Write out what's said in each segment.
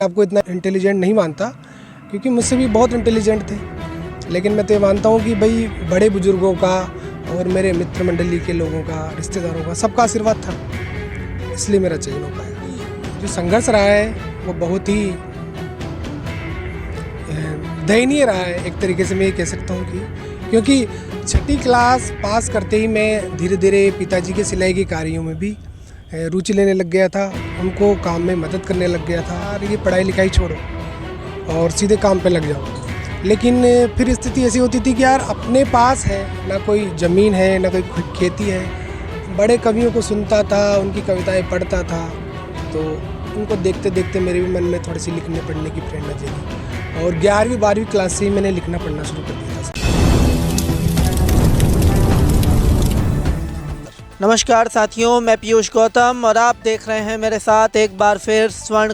आपको इतना इंटेलिजेंट नहीं मानता, क्योंकि मुझसे भी बहुत इंटेलिजेंट थे, लेकिन मैं तो ये मानता हूँ कि भाई बड़े बुजुर्गों का और मेरे मित्र मंडली के लोगों का, रिश्तेदारों का, सबका आशीर्वाद था, इसलिए मेरा चयन हो पाया। जो संघर्ष रहा है वो बहुत ही दयनीय रहा है, एक तरीके से मैं ये कह सकता हूँ क्योंकि छठी क्लास पास करते ही मैं धीरे धीरे पिताजी के सिलाई के कार्यों में भी रुचि लेने लग गया था, उनको काम में मदद करने लग गया था। और ये पढ़ाई लिखाई छोड़ो और सीधे काम पे लग जाओ। लेकिन फिर स्थिति ऐसी होती थी कि यार अपने पास है ना कोई ज़मीन है ना कोई खेती है। बड़े कवियों को सुनता था, उनकी कविताएं पढ़ता था, तो उनको देखते देखते मेरे भी मन में थोड़ी सी लिखने पढ़ने की प्रेरणा जगी और 11वीं 12वीं क्लास से ही मैंने लिखना पढ़ना शुरू कर दिया था। नमस्कार साथियों, मैं पीयूष गौतम और आप देख रहे हैं मेरे साथ एक बार फिर स्वर्ण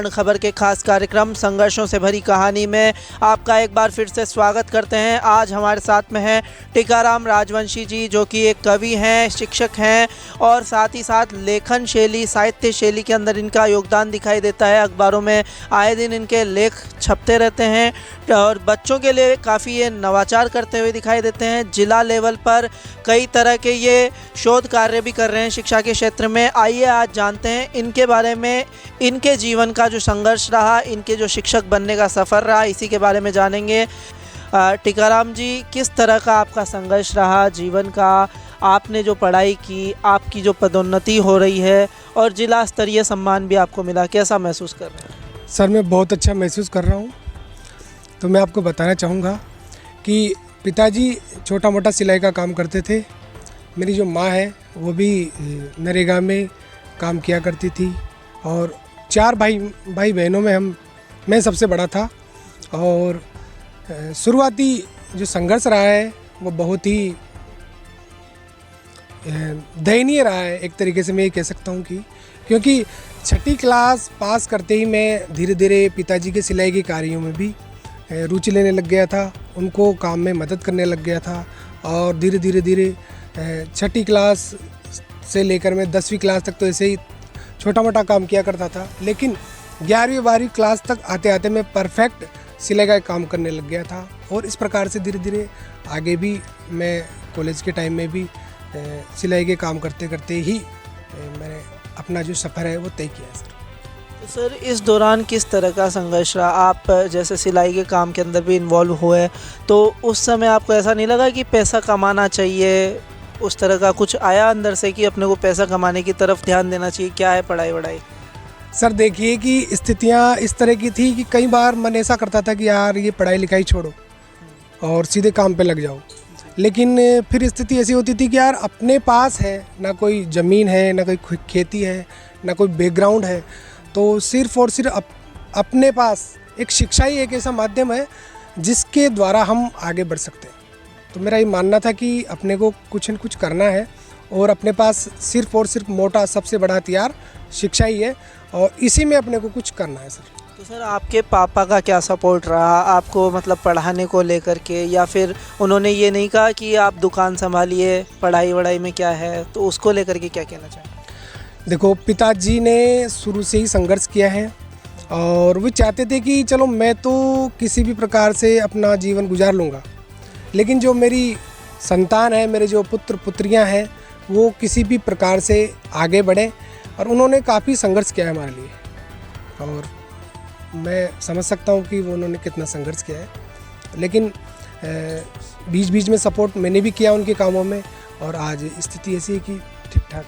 खबर के खास कार्यक्रम संघर्षों से भरी कहानी में आपका एक बार फिर से स्वागत करते हैं। आज हमारे साथ में हैं टीकाराम राजवंशी जी, जो कि एक कवि हैं, शिक्षक हैं और साथ ही साथ लेखन शैली, साहित्य शैली के अंदर इनका योगदान दिखाई देता है। अखबारों में आए दिन इनके लेख छपते रहते हैं और बच्चों के लिए काफ़ी ये नवाचार करते हुए दिखाई देते हैं। जिला लेवल पर कई तरह के ये शोध कार्य भी कर रहे हैं शिक्षा के क्षेत्र में। आइए आज जानते हैं इनके बारे में, इनके जीवन का जो संघर्ष रहा, इनके जो शिक्षक बनने का सफ़र रहा, इसी के बारे में जानेंगे। टीकाराम जी, किस तरह का आपका संघर्ष रहा जीवन का? आपने जो पढ़ाई की, आपकी जो पदोन्नति हो रही है और जिला स्तरीय सम्मान भी आपको मिला, कैसा महसूस कर रहे हैं? सर, मैं बहुत अच्छा महसूस कर रहा हूँ। तो मैं आपको बताना चाहूँगा कि पिताजी छोटा मोटा सिलाई का काम करते थे। मेरी जो माँ है वो भी नरेगा में काम किया करती थी और 4 भाई बहनों में मैं सबसे बड़ा था। और शुरुआती जो संघर्ष रहा है वो बहुत ही दयनीय रहा है, एक तरीके से मैं ये कह सकता हूँ क्योंकि छठी क्लास पास करते ही मैं धीरे धीरे पिताजी के सिलाई के कार्यों में भी रुचि लेने लग गया था, उनको काम में मदद करने लग गया था। और धीरे छठी क्लास से लेकर मैं 10वीं क्लास तक तो ऐसे ही छोटा मोटा काम किया करता था, लेकिन 11वीं 12वीं क्लास तक आते आते मैं परफेक्ट सिलाई का काम करने लग गया था। और इस प्रकार से धीरे धीरे आगे भी मैं कॉलेज के टाइम में भी सिलाई के काम करते करते ही मैंने अपना जो सफ़र है वो तय किया है। तो सर, इस दौरान किस तरह का संघर्ष रहा? आप जैसे सिलाई के काम के अंदर भी इन्वॉल्व हुए, तो उस समय आपको ऐसा नहीं लगा कि पैसा कमाना चाहिए? उस तरह का कुछ आया अंदर से कि अपने को पैसा कमाने की तरफ ध्यान देना चाहिए? क्या है पढ़ाई वढ़ाई? सर देखिए कि स्थितियाँ इस तरह की थी कि कई बार मन ऐसा करता था कि यार ये पढ़ाई लिखाई छोड़ो और सीधे काम पे लग जाओ। लेकिन फिर स्थिति ऐसी होती थी कि यार अपने पास है ना कोई ज़मीन है ना कोई खेती है ना कोई बैकग्राउंड है, तो सिर्फ़ और सिर्फ अपने पास एक शिक्षा ही एक ऐसा माध्यम है जिसके द्वारा हम आगे बढ़ सकते हैं। तो मेरा ये मानना था कि अपने को कुछ न कुछ करना है और अपने पास सिर्फ और सिर्फ मोटा सबसे बड़ा हथियार शिक्षा ही है और इसी में अपने को कुछ करना है। सर, तो सर आपके पापा का क्या सपोर्ट रहा आपको, मतलब पढ़ाने को लेकर के? या फिर उन्होंने ये नहीं कहा कि आप दुकान संभालिए, पढ़ाई वढ़ाई में क्या है, तो उसको लेकर के क्या कहना चाहें? देखो, पिताजी ने शुरू से ही संघर्ष किया है और वो चाहते थे कि चलो मैं तो किसी भी प्रकार से अपना जीवन गुजार लूँगा, लेकिन जो मेरी संतान है, मेरे जो पुत्र पुत्रियां हैं, वो किसी भी प्रकार से आगे बढ़े। और उन्होंने काफ़ी संघर्ष किया है हमारे लिए और मैं समझ सकता हूँ कि वो उन्होंने कितना संघर्ष किया है। लेकिन बीच बीच में सपोर्ट मैंने भी किया उनके कामों में और आज स्थिति ऐसी है कि ठीक ठाक।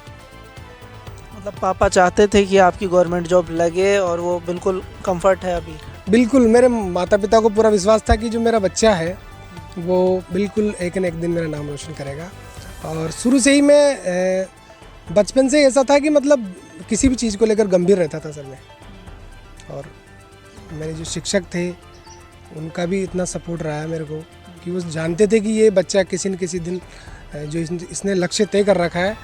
मतलब पापा चाहते थे कि आपकी गवर्नमेंट जॉब लगे और वो बिल्कुल कंफर्ट है अभी? बिल्कुल, मेरे माता पिता को पूरा विश्वास था कि जो मेरा बच्चा है वो बिल्कुल एक न एक दिन मेरा नाम रोशन करेगा। और शुरू से ही मैं बचपन से ऐसा था कि मतलब किसी भी चीज़ को लेकर गंभीर रहता था सर मैं। और मेरे जो शिक्षक थे उनका भी इतना सपोर्ट रहा है मेरे को कि वो जानते थे कि ये बच्चा किसी न किसी दिन जो इसने लक्ष्य तय कर रखा है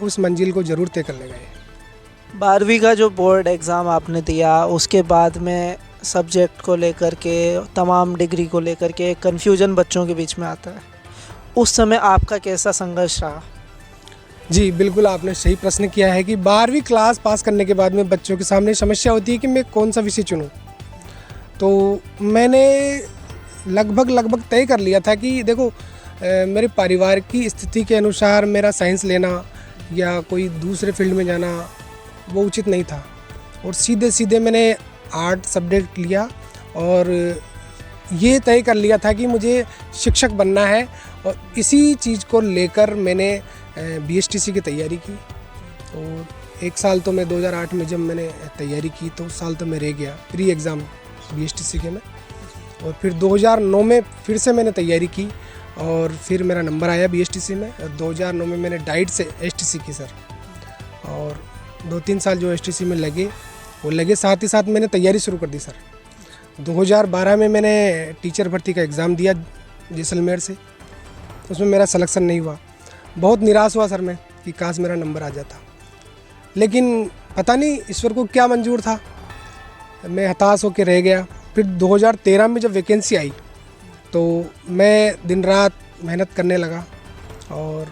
उस मंजिल को ज़रूर तय कर लेगा। 12वीं का जो बोर्ड एग्ज़ाम आपने दिया, उसके बाद में सब्जेक्ट को लेकर के, तमाम डिग्री को लेकर के कन्फ्यूजन बच्चों के बीच में आता है। उस समय आपका कैसा संघर्ष रहा? जी, बिल्कुल आपने सही प्रश्न किया है कि 12वीं क्लास पास करने के बाद में बच्चों के सामने समस्या होती है कि मैं कौन सा विषय चुनूँ। तो मैंने लगभग तय कर लिया था कि देखो मेरे परिवार की स्थिति के अनुसार मेरा साइंस लेना या कोई दूसरे फील्ड में जाना वो उचित नहीं था, और सीधे मैंने आर्ट सब्जेक्ट लिया और ये तय कर लिया था कि मुझे शिक्षक बनना है, और इसी चीज़ को लेकर मैंने बीएसटीसी की तैयारी की। और एक साल तो मैं 2008 में जब मैंने तैयारी की तो उस साल तो मैं रह गया प्री एग्ज़ाम बीएसटीसी के में, और फिर 2009 में फिर से मैंने तैयारी की और फिर मेरा नंबर आया बीएसटीसी में, और 2009 में मैंने डाइट से एसटीसी की सर, और 2-3 साल जो एसटीसी में लगे वो लगे, साथ ही साथ मैंने तैयारी शुरू कर दी सर। 2012 में मैंने टीचर भर्ती का एग्ज़ाम दिया जैसलमेर से, उसमें मेरा सिलेक्शन नहीं हुआ। बहुत निराश हुआ सर मैं कि काश मेरा नंबर आ जाता, लेकिन पता नहीं ईश्वर को क्या मंजूर था, मैं हताश होकर रह गया। फिर 2013 में जब वैकेंसी आई तो मैं दिन रात मेहनत करने लगा, और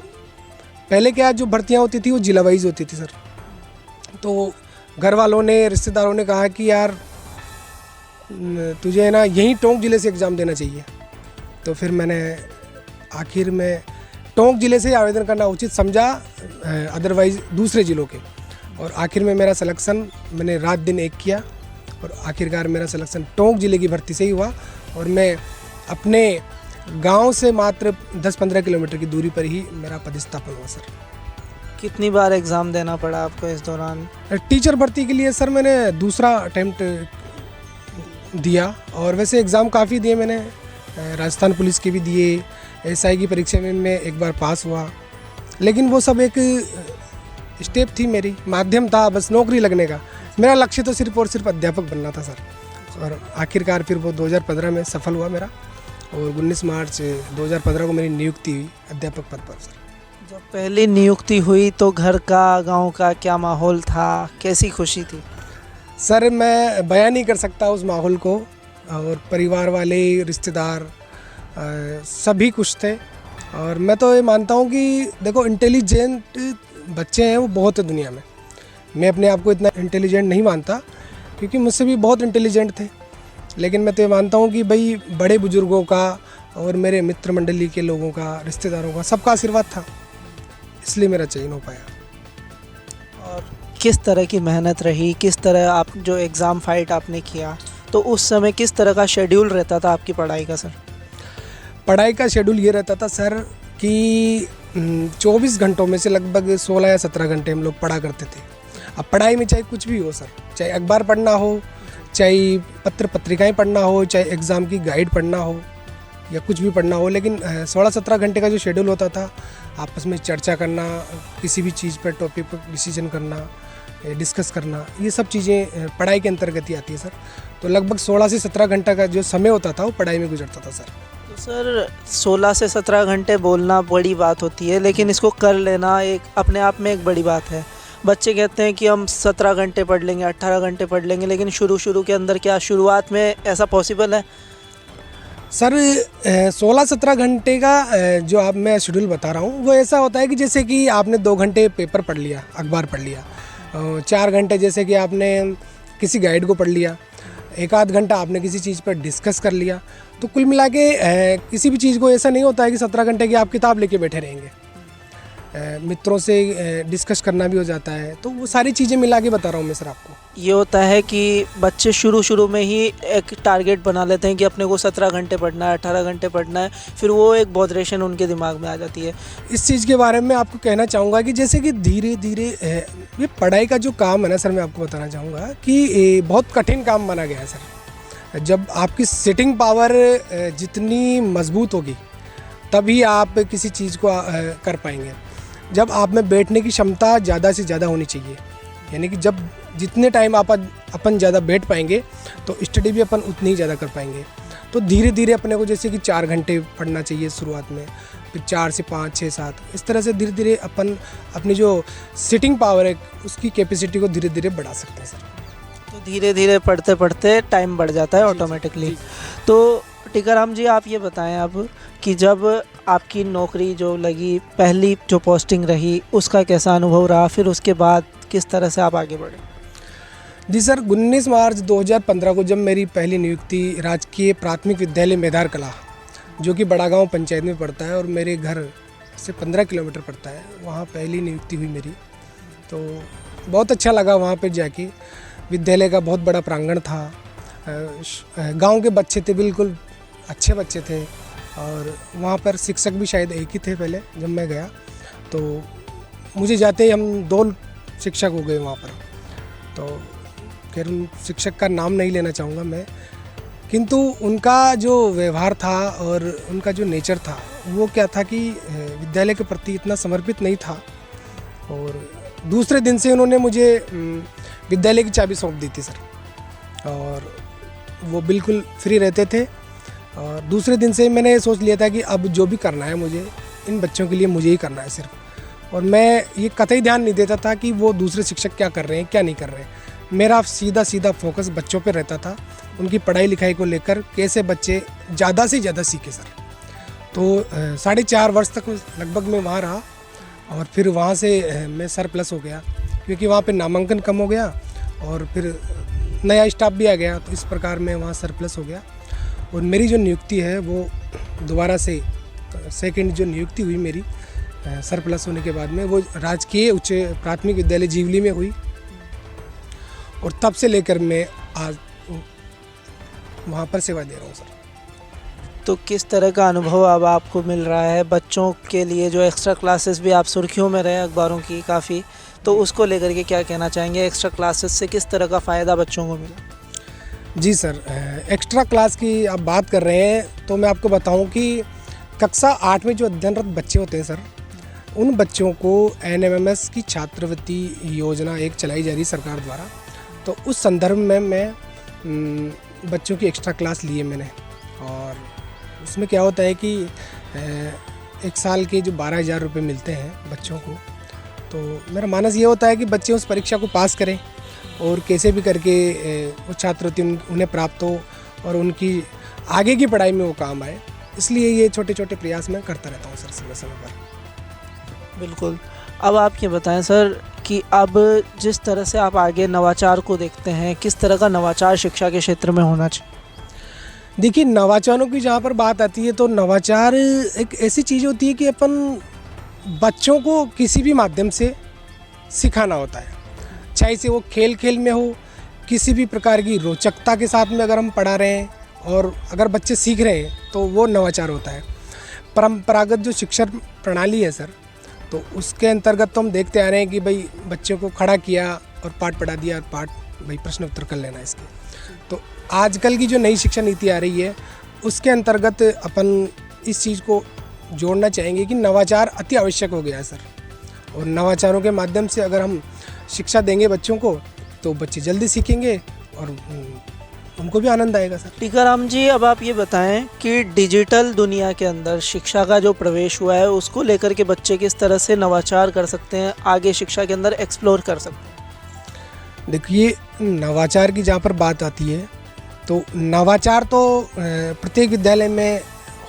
पहले क्या जो भर्तियां होती थी वो जिला वाइज होती थी सर, तो घर वालों ने रिश्तेदारों ने कहा कि यार तुझे ना यहीं टोंक ज़िले से एग्ज़ाम देना चाहिए। तो फिर मैंने आखिर में टोंक ज़िले से आवेदन करना उचित समझा, अदरवाइज़ दूसरे ज़िलों के, और आखिर में मेरा सिलेक्शन मैंने रात दिन एक किया, और आखिरकार मेरा सिलेक्शन टोंक ज़िले की भर्ती से ही हुआ, और मैं अपने गांव से मात्र 10-15 किलोमीटर की दूरी पर ही मेरा पदस्थापन हुआ सर। कितनी बार एग्ज़ाम देना पड़ा आपको इस दौरान? टीचर भर्ती के लिए सर मैंने दूसरा अटेम्प्ट दिया, और वैसे एग्ज़ाम काफ़ी दिए मैंने, राजस्थान पुलिस के भी दिए, एसआई की परीक्षा में मैं एक बार पास हुआ, लेकिन वो सब एक स्टेप थी, मेरी माध्यम था बस नौकरी लगने का। मेरा लक्ष्य तो सिर्फ और सिर्फ अध्यापक बनना था सर, और आखिरकार फिर वो 2015 में सफल हुआ मेरा, और 19 मार्च 2015 को मेरी नियुक्ति हुई अध्यापक पद पर सर। जब पहली नियुक्ति हुई तो घर का, गांव का क्या माहौल था, कैसी खुशी थी? सर मैं बयान नहीं कर सकता उस माहौल को, और परिवार वाले, रिश्तेदार सभी खुश थे, और मैं तो ये मानता हूँ कि देखो इंटेलिजेंट बच्चे हैं वो बहुत है दुनिया में। मैं अपने आप को इतना इंटेलिजेंट नहीं मानता, क्योंकि मुझसे भी बहुत इंटेलिजेंट थे, लेकिन मैं तो ये मानता हूँ कि भाई बड़े बुजुर्गों का और मेरे मित्र मंडली के लोगों का, रिश्तेदारों का, सबका आशीर्वाद था, इसलिए मेरा चयन हो पाया। और किस तरह की मेहनत रही, किस तरह आप जो एग्ज़ाम फाइट आपने किया, तो उस समय किस तरह का शेड्यूल रहता था आपकी पढ़ाई का सर? पढ़ाई का शेड्यूल ये रहता था सर कि 24 घंटों में से लगभग 16 या 17 घंटे हम लोग पढ़ा करते थे। अब पढ़ाई में चाहे कुछ भी हो सर, चाहे अखबार पढ़ना हो, चाहे पत्र पत्रिकाएं पढ़ना हो, चाहे एग्ज़ाम की गाइड पढ़ना हो, या कुछ भी पढ़ना हो, लेकिन 16-17 घंटे का जो शेड्यूल होता था, आपस में चर्चा करना, किसी भी चीज़ पर टॉपिक पर डिसीजन करना, डिस्कस करना, ये सब चीज़ें पढ़ाई के अंतर्गत ही आती है सर। तो लगभग 16 से 17 घंटा का जो समय होता था वो पढ़ाई में गुजरता था सर। तो सर 16 से 17 घंटे बोलना बड़ी बात होती है, लेकिन इसको कर लेना एक अपने आप में एक बड़ी बात है। बच्चे कहते हैं कि हम 17 घंटे पढ़ लेंगे, 18 घंटे पढ़ लेंगे, लेकिन शुरू के अंदर क्या शुरुआत में ऐसा पॉसिबल है? सर 16-17 घंटे का जो आप मैं शेड्यूल बता रहा हूँ वो ऐसा होता है कि जैसे कि आपने 2 घंटे पेपर पढ़ लिया, अखबार पढ़ लिया, 4 घंटे जैसे कि आपने किसी गाइड को पढ़ लिया, 1-आध घंटा आपने किसी चीज़ पर डिस्कस कर लिया, तो कुल मिला के किसी भी चीज़ को ऐसा नहीं होता है कि 17 घंटे की आप किताब लेके बैठे रहेंगे। मित्रों से डिस्कस करना भी हो जाता है, तो वो सारी चीज़ें मिला के बता रहा हूँ मैं सर आपको। ये होता है कि बच्चे शुरू में ही एक टारगेट बना लेते हैं कि अपने को 17 घंटे पढ़ना है, 18 घंटे पढ़ना है, फिर वो एक बॉदरेशन उनके दिमाग में आ जाती है। इस चीज़ के बारे में आपको कहना चाहूँगा कि जैसे कि धीरे धीरे ये पढ़ाई का जो काम है ना सर, मैं आपको बताना चाहूँगा कि बहुत कठिन काम माना गया है सर। जब आपकी सिटिंग पावर जितनी मजबूत होगी तभी आप किसी चीज़ को कर पाएंगे। जब आप में बैठने की क्षमता ज़्यादा से ज़्यादा होनी चाहिए, यानी कि जब जितने टाइम अपन ज़्यादा बैठ पाएंगे तो स्टडी भी अपन उतनी ही ज़्यादा कर पाएंगे। तो धीरे धीरे अपने को जैसे कि 4 घंटे पढ़ना चाहिए शुरुआत में, फिर 4 से 5, 6, 7, इस तरह से धीरे धीरे अपन अपनी जो सिटिंग पावर है उसकी कैपेसिटी को धीरे धीरे बढ़ा सकते हैं सर। तो धीरे धीरे पढ़ते पढ़ते टाइम बढ़ जाता है ऑटोमेटिकली। तो टीकाराम जी, आप ये बताएं अब कि जब आपकी नौकरी जो लगी, पहली जो पोस्टिंग रही, उसका कैसा अनुभव रहा, फिर उसके बाद किस तरह से आप आगे बढ़े? जी सर, 19 मार्च 2015 को जब मेरी पहली नियुक्ति राजकीय प्राथमिक विद्यालय मेधार कला, जो कि बड़ा गांव पंचायत में पड़ता है और मेरे घर से 15 किलोमीटर पड़ता है, वहाँ पहली नियुक्ति हुई मेरी। तो बहुत अच्छा लगा वहाँ पे जाके। विद्यालय का बहुत बड़ा प्रांगण था, गांव के बच्चे थे, बिल्कुल अच्छे बच्चे थे, और वहाँ पर शिक्षक भी शायद एक ही थे पहले जब मैं गया। तो मुझे जाते ही हम 2 शिक्षक हो गए वहाँ पर। तो खैर उन शिक्षक का नाम नहीं लेना चाहूँगा मैं, किंतु उनका जो व्यवहार था और उनका जो नेचर था वो क्या था कि विद्यालय के प्रति इतना समर्पित नहीं था। और दूसरे दिन से उन्होंने मुझे विद्यालय की चाबी सौंप दी थी सर, और वो बिल्कुल फ्री रहते थे। और दूसरे दिन से मैंने सोच लिया था कि अब जो भी करना है मुझे, इन बच्चों के लिए मुझे ही करना है सिर्फ। और मैं ये कतई ध्यान नहीं देता था कि वो दूसरे शिक्षक क्या कर रहे हैं क्या नहीं कर रहे हैं। मेरा सीधा फोकस बच्चों पे रहता था, उनकी पढ़ाई लिखाई को लेकर, कैसे बच्चे ज़्यादा से ज़्यादा सीखे सर। तो 4.5 वर्ष तक लगभग मैं वहाँ रहा, और फिर वहाँ से मैं सरप्लस हो गया, क्योंकि वहाँ पे नामांकन कम हो गया और फिर नया स्टाफ भी आ गया। तो इस प्रकार मैं वहाँ सरप्लस हो गया। और मेरी जो नियुक्ति है वो दोबारा से सेकंड जो नियुक्ति हुई मेरी सरप्लस होने के बाद में, वो राजकीय उच्च प्राथमिक विद्यालय जीवली में हुई। और तब से लेकर मैं आज वहाँ पर सेवा दे रहा हूँ सर। तो किस तरह का अनुभव अब आपको मिल रहा है बच्चों के लिए? जो एक्स्ट्रा क्लासेस भी आप सुर्खियों में रहे अखबारों की काफ़ी, तो उसको लेकर के क्या कहना चाहेंगे? एक्स्ट्रा क्लासेस से किस तरह का फ़ायदा बच्चों को मिला? जी सर, एक्स्ट्रा क्लास की आप बात कर रहे हैं तो मैं आपको बताऊं कि कक्षा 8 में जो अध्ययनरत बच्चे होते हैं सर, उन बच्चों को NMMS की छात्रवृत्ति योजना एक चलाई जा रही सरकार द्वारा। तो उस संदर्भ में मैं बच्चों की एक्स्ट्रा क्लास लिए मैंने। और उसमें क्या होता है कि 1 साल के जो 12,000 रुपये मिलते हैं बच्चों को, तो मेरा मानस ये होता है कि बच्चे उस परीक्षा को पास करें और कैसे भी करके वो छात्रवृत्ति उन्हें प्राप्त हो और उनकी आगे की पढ़ाई में वो काम आए। इसलिए ये छोटे छोटे प्रयास मैं करता रहता हूँ सर समय समय पर। बिल्कुल। अब आप ये बताएं सर कि अब जिस तरह से आप आगे नवाचार को देखते हैं, किस तरह का नवाचार शिक्षा के क्षेत्र में होना चाहिए? देखिए, नवाचारों की जहाँ पर बात आती है तो नवाचार एक ऐसी चीज़ होती है कि अपन बच्चों को किसी भी माध्यम से सिखाना होता है, चाहे से वो खेल खेल में हो, किसी भी प्रकार की रोचकता के साथ में अगर हम पढ़ा रहे हैं और अगर बच्चे सीख रहे हैं तो वो नवाचार होता है। परंपरागत जो शिक्षा प्रणाली है सर, तो उसके अंतर्गत तो हम देखते आ रहे हैं कि भाई बच्चों को खड़ा किया और पाठ पढ़ा दिया और पाठ भाई प्रश्न उत्तर कर लेना इसके। तो आजकल की जो नई शिक्षा नीति आ रही है उसके अंतर्गत अपन इस चीज़ को जोड़ना चाहेंगे कि नवाचार अति आवश्यक हो गया है सर। और नवाचारों के माध्यम से अगर हम शिक्षा देंगे बच्चों को तो बच्चे जल्दी सीखेंगे और उनको भी आनंद आएगा सर। टीकाराम जी, अब आप ये बताएं कि डिजिटल दुनिया के अंदर शिक्षा का जो प्रवेश हुआ है उसको लेकर के बच्चे किस तरह से नवाचार कर सकते हैं, आगे शिक्षा के अंदर एक्सप्लोर कर सकते हैं? देखिए, नवाचार की जहाँ पर बात आती है तो नवाचार तो प्रत्येक विद्यालय में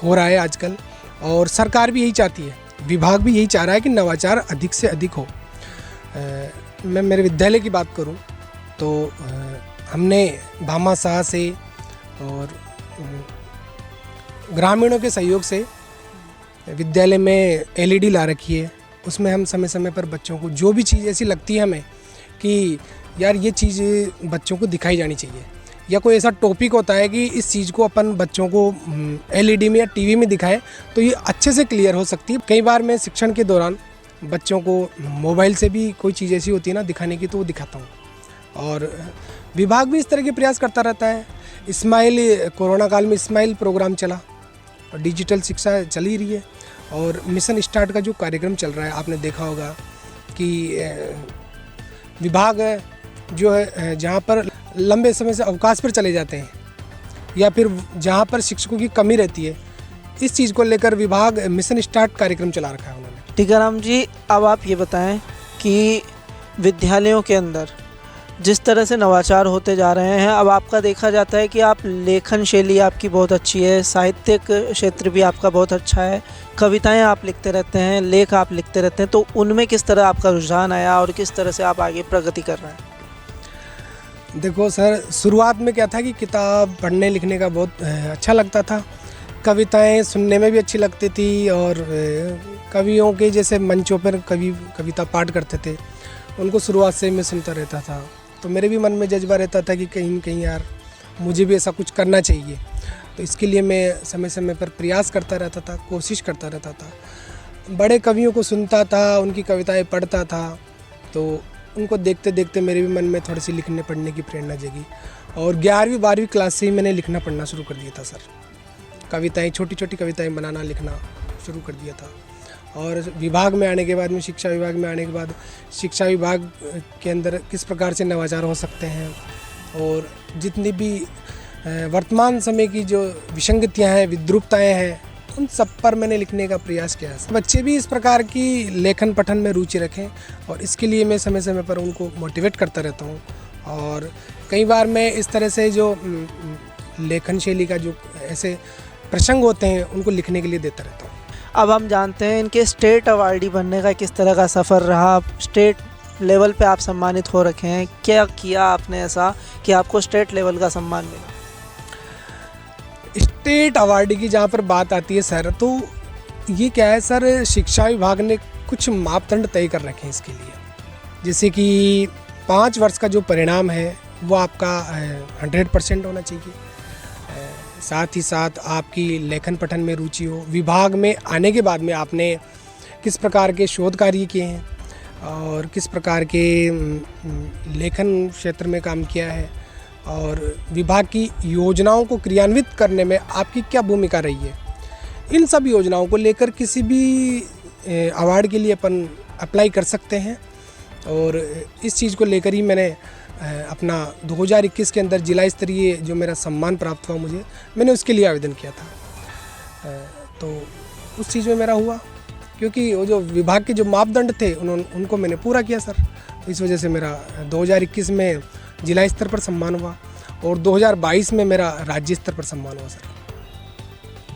हो रहा है आजकल, और सरकार भी यही चाहती है, विभाग भी यही चाह रहा है कि नवाचार अधिक से अधिक हो। मैं मेरे विद्यालय की बात करूं तो हमने भामाशाह से और ग्रामीणों के सहयोग से विद्यालय में LED ला रखी है। उसमें हम समय समय पर बच्चों को जो भी चीज़ ऐसी लगती है हमें कि यार ये चीज़ बच्चों को दिखाई जानी चाहिए, या कोई ऐसा टॉपिक होता है कि इस चीज़ को अपन बच्चों को LED में या TV में दिखाएं तो ये अच्छे से क्लियर हो सकती है। कई बार मैं शिक्षण के दौरान बच्चों को मोबाइल से भी कोई चीज़ ऐसी होती है ना दिखाने की, तो वो दिखाता हूँ। और विभाग भी इस तरह के प्रयास करता रहता है। स्माइल, कोरोना काल में स्माइल प्रोग्राम चला और डिजिटल शिक्षा चल ही रही है। और मिशन स्टार्ट का जो कार्यक्रम चल रहा है, आपने देखा होगा कि विभाग जो है जहाँ पर लंबे समय से अवकाश पर चले जाते हैं या फिर जहाँ पर शिक्षकों की कमी रहती है, इस चीज़ को लेकर विभाग मिशन स्टार्ट कार्यक्रम चला रखा है उन्होंने। टीकाराम जी, अब आप ये बताएं कि विद्यालयों के अंदर जिस तरह से नवाचार होते जा रहे हैं, अब आपका देखा जाता है कि आप लेखन शैली आपकी बहुत अच्छी है, साहित्यिक क्षेत्र भी आपका बहुत अच्छा है, कविताएं आप लिखते रहते हैं, लेख आप लिखते रहते हैं, तो उनमें किस तरह आपका रुझान आया और किस तरह से आप आगे प्रगति कर रहे हैं? देखो सर, शुरुआत में क्या था कि किताब पढ़ने लिखने का बहुत अच्छा लगता था, कविताएं सुनने में भी अच्छी लगती थी और कवियों के जैसे मंचों पर कविता पाठ करते थे, उनको शुरुआत से मैं सुनता रहता था। तो मेरे भी मन में जज्बा रहता था कि कहीं न कहीं यार मुझे भी ऐसा कुछ करना चाहिए। तो इसके लिए मैं समय समय पर प्रयास करता रहता था, कोशिश करता रहता था। बड़े कवियों को सुनता था, उनकी कविताएं पढ़ता था, तो उनको देखते देखते मेरे भी मन में थोड़ी सी लिखने पढ़ने की प्रेरणा जगी और 11वीं 12वीं क्लास से ही मैंने लिखना पढ़ना शुरू कर दिया था सर। कविताएँ, छोटी छोटी कविताएँ बनाना लिखना शुरू कर दिया था। और विभाग में आने के बाद में, शिक्षा विभाग में आने के बाद, शिक्षा विभाग के अंदर किस प्रकार से नवाचार हो सकते हैं और जितनी भी वर्तमान समय की जो विसंगतियां हैं, विद्रूपताएं हैं, उन सब पर मैंने लिखने का प्रयास किया है। बच्चे भी इस प्रकार की लेखन पठन में रुचि रखें और इसके लिए मैं समय समय पर उनको मोटिवेट करता रहता हूँ। और कई बार मैं इस तरह से जो लेखन शैली का जो ऐसे प्रसंग होते हैं उनको लिखने के लिए देता रहता हूँ। अब हम जानते हैं इनके स्टेट अवार्डी बनने का किस तरह का सफ़र रहा। स्टेट लेवल पे आप सम्मानित हो रखे हैं, क्या किया आपने ऐसा कि आपको स्टेट लेवल का सम्मान मिला? स्टेट अवार्डी की जहाँ पर बात आती है सर, तो ये क्या है सर, शिक्षा विभाग ने कुछ मापदंड तय कर रखे हैं इसके लिए। जैसे कि 5 वर्ष का जो परिणाम है वो आपका 100% होना चाहिए। साथ ही साथ आपकी लेखन पठन में रुचि हो, विभाग में आने के बाद में आपने किस प्रकार के शोध कार्य किए हैं और किस प्रकार के लेखन क्षेत्र में काम किया है और विभाग की योजनाओं को क्रियान्वित करने में आपकी क्या भूमिका रही है। इन सब योजनाओं को लेकर किसी भी अवार्ड के लिए अपन अप्लाई कर सकते हैं और इस चीज़ को लेकर ही मैंने अपना 2021 के अंदर जिला स्तरीय जो मेरा सम्मान प्राप्त हुआ मुझे, मैंने उसके लिए आवेदन किया था। तो उस चीज़ में मेरा हुआ, क्योंकि वो जो विभाग के जो मापदंड थे उनको मैंने पूरा किया सर। तो इस वजह से मेरा 2021 में जिला स्तर पर सम्मान हुआ और 2022 में मेरा राज्य स्तर पर सम्मान हुआ सर।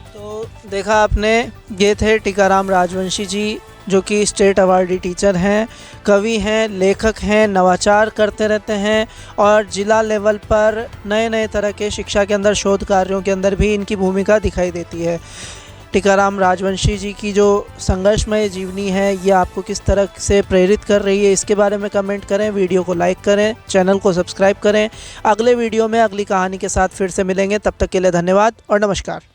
तो देखा आपने, ये थे टीकाराम राजवंशी जी, जो कि स्टेट अवार्डी टीचर हैं, कवि हैं, लेखक हैं, नवाचार करते रहते हैं और ज़िला लेवल पर नए नए तरह के शिक्षा के अंदर शोध कार्यों के अंदर भी इनकी भूमिका दिखाई देती है। टीकाराम राजवंशी जी की जो संघर्षमय जीवनी है, ये आपको किस तरह से प्रेरित कर रही है, इसके बारे में कमेंट करें, वीडियो को लाइक करें, चैनल को सब्सक्राइब करें। अगले वीडियो में अगली कहानी के साथ फिर से मिलेंगे, तब तक के लिए धन्यवाद और नमस्कार।